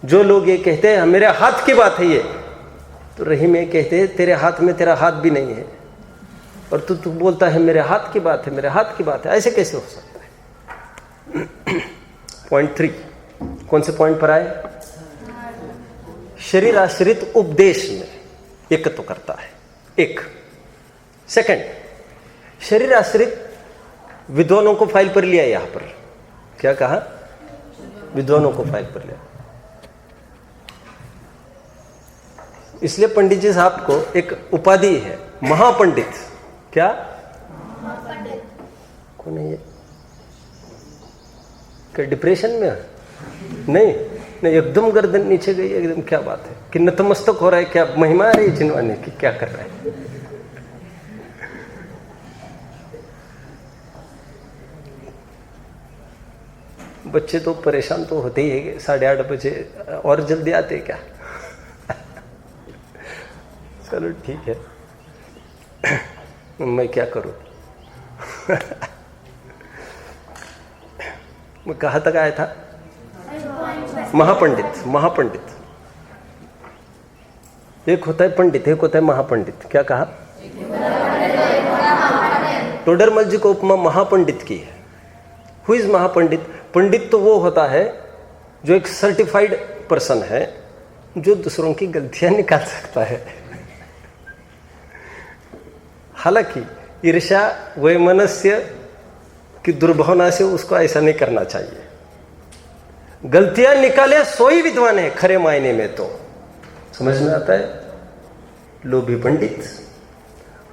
Speaker 1: जो लोग ये कहते हैं मेरे हाथ की बात है ये, तो रहीम ये कहते हैं तेरे हाथ में तेरा हाथ भी नहीं है, और तू बोलता है मेरे हाथ की बात है, मेरे हाथ की बात है। ऐसे कैसे हो सकता है? पॉइंट 3 कौन से पॉइंट पर आए? शरीर आश्रित उपदेश में एकत्व तो करता है। एक सेकंड, शरीर आश्रित विद्वानों को फाइल पर लिया यहां पर, क्या कहा? विद्वानों को फाइल पर लिया। इसलिए पंडित जी साहब को एक उपाधि है महापंडित। क्या कौन है ये? क्या डिप्रेशन में है? नहीं नहीं, एकदम गर्दन नीचे गई एकदम। क्या बात है कि नतमस्तक हो रहा है? क्या महिमा आ रही है चिन्वाने की? क्या कर रहा है? बच्चे तो परेशान तो होते ही है। 8:30 बजे और जल्दी आते क्या? चलो ठीक है, मैं क्या करूं। मैं कहाँ तक आया था? महापंडित। महापंडित एक होता है पंडित, एक होता है महापंडित। क्या कहा? टोडरमल जी को उपमा महापंडित की है। Who is महापंडित? पंडित तो वो होता है जो एक सर्टिफाइड पर्सन है, जो दूसरों की गलतियां निकाल सकता है। हालांकि ईर्ष्या वैमनस्य की दुर्भावना से उसको ऐसा नहीं करना चाहिए। गलतियां निकाले सो ही विद्वान है खरे मायने में। तो समझ में आता है? लोभी पंडित,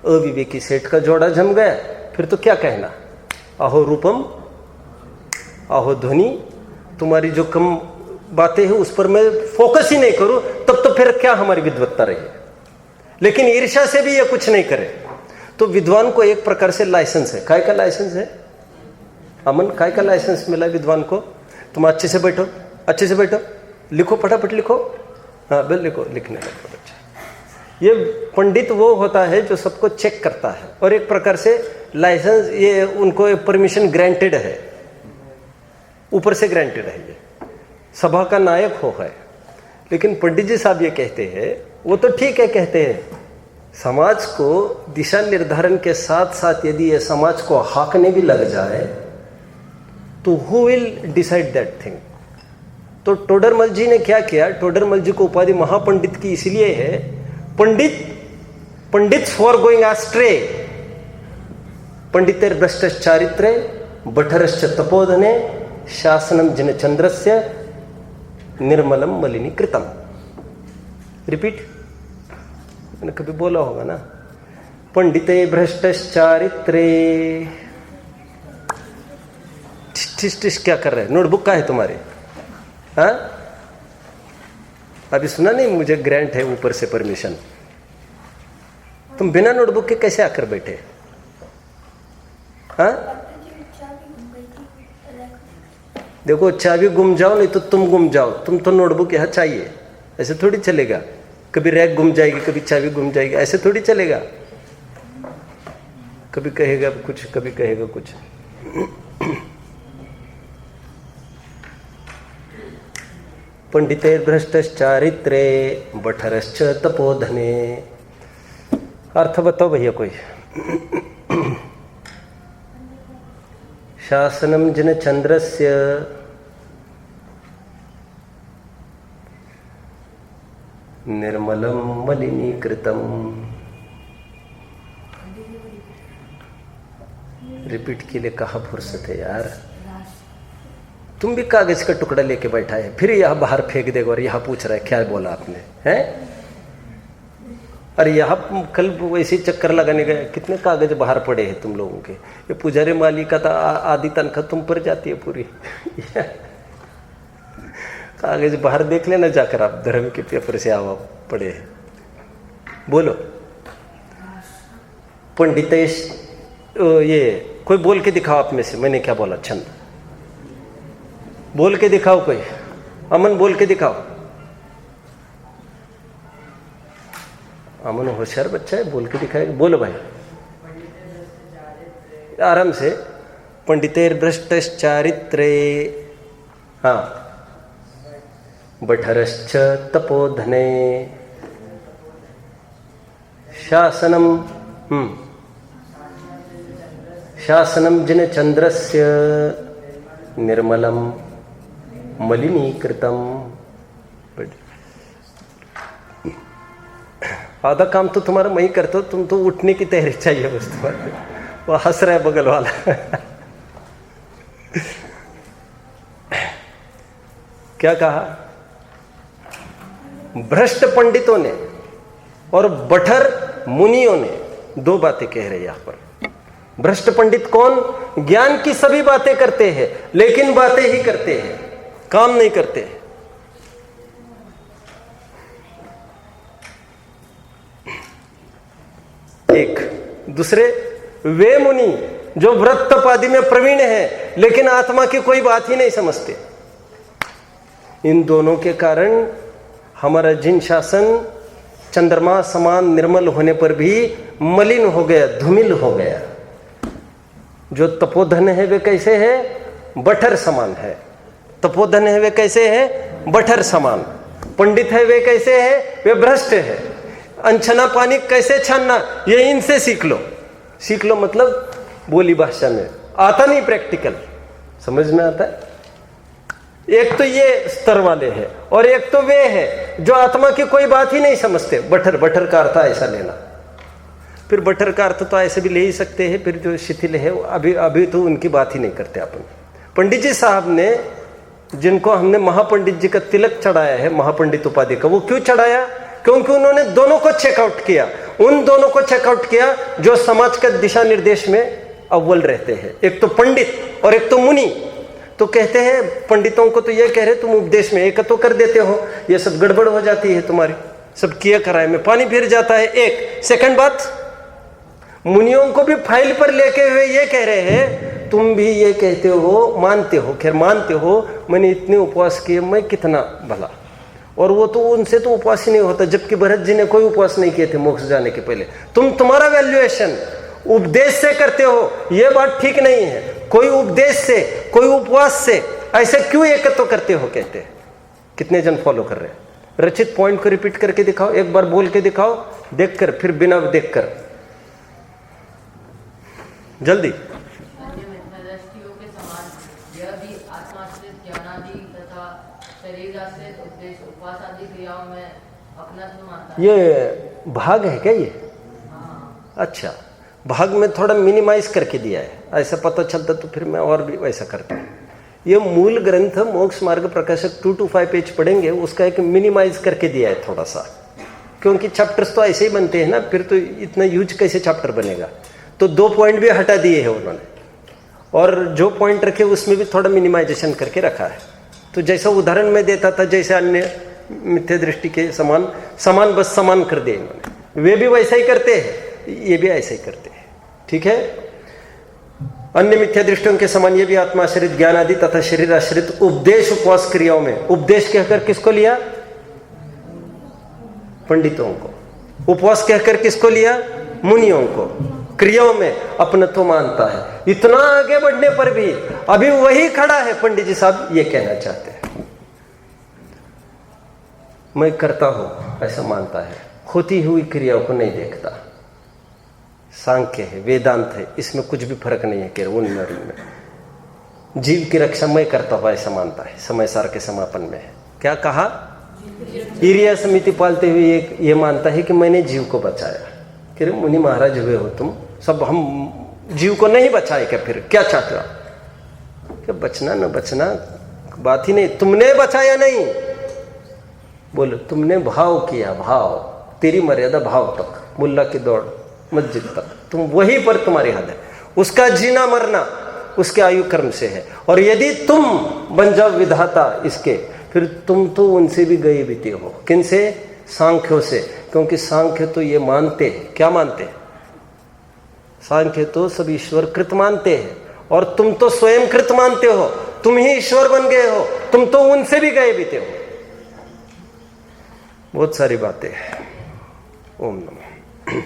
Speaker 1: अविवेकी सेठ का जोड़ा जम गया, फिर तो क्या कहना। अहो रूपम, अहो ध्वनि, तुम्हारी जो कम बातें हैं उस पर मैं फोकस ही नहीं करूं, तब तो फिर क्या हमारी विद्वत्ता रही। लेकिन ईर्ष्या से भी ये कुछ नहीं करे तो विद्वान को एक प्रकार से लाइसेंस है। काय का लाइसेंस है? अमन, काय का लाइसेंस मिला विद्वान को? तुम अच्छे से बैठो, अच्छे से बैठो, लिखो, फटाफट लिखो। हाँ बिल लिखो, लिखने लगो बच्चे। ये पंडित वो होता है जो सबको चेक करता है, और एक प्रकार से लाइसेंस, ये उनको परमिशन ग्रांटेड है, ऊपर से ग्रांटेड है, ये सभा का नायक हो है। लेकिन पंडित जी साहब ये कहते हैं, वो तो ठीक है कहते हैं, समाज को दिशा निर्धारण के साथ साथ यदि ये समाज को हाकने भी लग जाए तो who will decide that thing. तो टोडरमल जी ने क्या किया? टोडरमल जी को उपाधि महापंडित की इसलिए है, पंडित फॉर गोइंग एस्ट्रे, पंडितेर भ्रष्टचारित्रे बठरश्च तपोधने शासनम जिनचंद्रस्य निर्मलम मलिनीकृतम। रिपीट, मैंने कभी बोला होगा ना। पंडिते भ्रष्टचारित्रे, टिस टिस क्या कर रहे हैं? नोटबुक का है तुम्हारे? हाँ अभी सुना नहीं? मुझे ग्रांट है ऊपर से परमिशन। तुम बिना नोटबुक के कैसे आकर बैठे? हाँ देखो, चाबी गुम जाओ नहीं तो तुम गुम जाओ, तुम तो नोटबुक यहाँ चाहिए। ऐसे थोड़ी चलेगा, कभी रैक गुम जाएगी, कभी चाबी गुम जाएगी, ऐसे थोड़ी चलेगा। कभी कहेगा कुछ, कभी कहेगा कुछ। पंडितेर भ्रष्टचारित्रे बठरश्च तपोधने। अर्थ बताओ भैया कोई। शासनम जिनचंद्रस्य निर्मलम मलिनीकृतम। रिपीट के लिए कहा फुर्सत है यार। तुम भी कागज का टुकड़ा लेके बैठा है, फिर यहां बाहर फेंक देगा और यहां पूछ रहा है क्या बोला आपने, हैं? अरे यहाँ कल वैसे चक्कर लगाने गए, कितने कागज बाहर पड़े हैं तुम लोगों के। ये पुजारी माली का तो आधी तनख्वाह तुम पर जाती है पूरी। कागज बाहर देख लेना जाकर, आप धर्म के पेपर से आवा पड़े हैं। बोलो पंडितेश, ये कोई बोल के दिखाओ आप में से। मैंने क्या बोला? छंद बोल के दिखाओ कोई। अमन बोल के दिखाओ। अमन होशियार बच्चा है, बोल के दिखाएगा। बोलो भाई आराम से। पंडितेर भ्रष्टचारित्रे, हाँ, बठरश्च तपोधने शासनम, शासनम जिनचंद्रस्य निर्मलम मलिनीकृतम। आधा काम तो तुम्हारा मैं ही करता हूँ, तुम तो उठने की तैयारी चाहिए बस तुम्हारे। वो हंस रहा है बगल वाला। क्या कहा? भ्रष्ट पंडितों ने और बठर मुनियों ने दो बातें कह रहे यहां पर। भ्रष्ट पंडित कौन? ज्ञान की सभी बातें करते हैं लेकिन बातें ही करते हैं, काम नहीं करते। एक दूसरे वे मुनि जो व्रत तप आदि में प्रवीण है लेकिन आत्मा की कोई बात ही नहीं समझते। इन दोनों के कारण हमारा जिन शासन चंद्रमा समान निर्मल होने पर भी मलिन हो गया, धूमिल हो गया। जो तपोधन है वे कैसे है? बठर समान है। तपोधन है वे कैसे है? बठर समान। पंडित है वे कैसे है? वे भ्रष्ट है। अनछना पानी कैसे छानना ये इनसे सीख लो। सीख लो मतलब बोली भाषा में आता नहीं, प्रैक्टिकल समझ में आता है। एक तो ये स्तर वाले हैं और एक तो वे हैं जो आत्मा की कोई बात ही नहीं समझते। बठर, बठर का अर्थ ऐसा लेना। फिर बठर का अर्थ तो ऐसे भी ले ही सकते हैं। फिर जो शिथिल है अभी तो उनकी बात ही नहीं करते अपन। पंडित जी साहब ने, जिनको हमने महापंडित जी का तिलक चढ़ाया है, महापंडित उपाधि का, वो क्यों चढ़ाया? क्योंकि उन्होंने दोनों को चेकआउट किया। उन दोनों को चेकआउट किया जो समाज के दिशा निर्देश में अव्वल रहते हैं, एक तो पंडित और एक तो मुनि। तो कहते हैं पंडितों को तो ये कह रहे तुम उपदेश में एक तो कर देते हो, ये सब गड़बड़ हो जाती है तुम्हारी, सब किया कराए में पानी फिर जाता है। एक सेकंड बात, मुनियों को भी फाइल पर लेके हुए ये कह रहे हैं तुम भी ये कहते हो, मानते हो, खैर मानते हो मैंने इतने उपवास किए, मैं कितना भला। और वो तो उनसे तो उपवास ही नहीं होता, जबकि भरत जी ने कोई उपवास नहीं किए थे मोक्ष जाने के पहले। तुम्हारा वैल्यूएशन उपदेश से करते हो, ये बात ठीक नहीं है। कोई उपदेश से, कोई उपवास से ऐसे क्यों एकत्व करते हो? कहते हैं कितने जन फॉलो कर रहे हैं? रचित पॉइंट को रिपीट करके दिखाओ, एक बार बोल के दिखाओ, देखकर, फिर बिना देखकर, जल्दी।
Speaker 3: दृष्टियों के समान यह भी आत्माश्रित ज्ञानादि तथा शरीराश्रित उपदेश उपवास आदि क्रियाओं में अपनत्व मानता है।
Speaker 1: ये भाग है क्या ये? अच्छा, भाग में थोड़ा मिनिमाइज करके दिया है, ऐसा पता चलता तो फिर मैं और भी वैसा करता हूँ। ये मूल ग्रंथ मोक्ष मार्ग प्रकाशक 2 to 5 पेज पढ़ेंगे, उसका एक मिनिमाइज करके दिया है थोड़ा सा, क्योंकि चैप्टर्स तो ऐसे ही बनते हैं ना, फिर तो इतना यूज कैसे चैप्टर बनेगा। तो 2 पॉइंट भी हटा दिए हैं उन्होंने, और जो पॉइंट रखे उसमें भी थोड़ा मिनिमाइजेशन करके रखा है। तो जैसा उदाहरण में देता था, जैसे अन्य मिथ्या दृष्टि के समान बस समान कर दिए इन्होंने, वे भी वैसा ही करते हैं, ये भी ऐसा ही करते हैं। ठीक है, अन्य मिथ्या दृष्टियों के समान ये भी आत्माश्रित ज्ञान आदि तथा शरीर आश्रित उपदेश उपवास क्रियाओं में, उपदेश कहकर किसको लिया? पंडितों को। उपवास कहकर किसको लिया? मुनियों को। क्रियाओं में अपनत्व मानता है। इतना आगे बढ़ने पर भी अभी वही खड़ा है। पंडित जी साहब ये कहना चाहते हैं मैं करता हूं ऐसा मानता है, होती हुई क्रियाओं को नहीं देखता। सांख्य है, वेदांत है, इसमें कुछ भी फर्क नहीं है कि उनमें और इनमें। जीव की रक्षा मैं करता हुआ ऐसा मानता है, समय सार के समापन में है। क्या कहा? ईरिया समिति पालते हुए ये मानता है कि मैंने जीव को बचाया। कि मुनि महाराज हुए हो तुम सब, हम जीव को नहीं बचाए क्या? फिर क्या चाहते हो? क्या बचना न बचना बात ही नहीं, तुमने बचाया नहीं, बोलो तुमने भाव किया, भाव, तेरी मर्यादा भाव तक, मुल्ला की दौड़ मस्जिद तक, तुम वहीं पर तुम्हारी हद है। उसका जीना मरना उसके आयु कर्म से है। और यदि तुम बन जाओ विधाता इसके, फिर तुम तो उनसे भी गए बीते हो। किनसे? सांख्यों से। क्योंकि सांख्य तो ये मानते हैं, क्या मानते हैं? सांख्य तो सब ईश्वर कृत मानते हैं, और तुम तो स्वयं कृत मानते हो, तुम ही ईश्वर बन गए हो, तुम तो उनसे भी गए बीते हो। बहुत सारी बातें हैं। ओम नमः।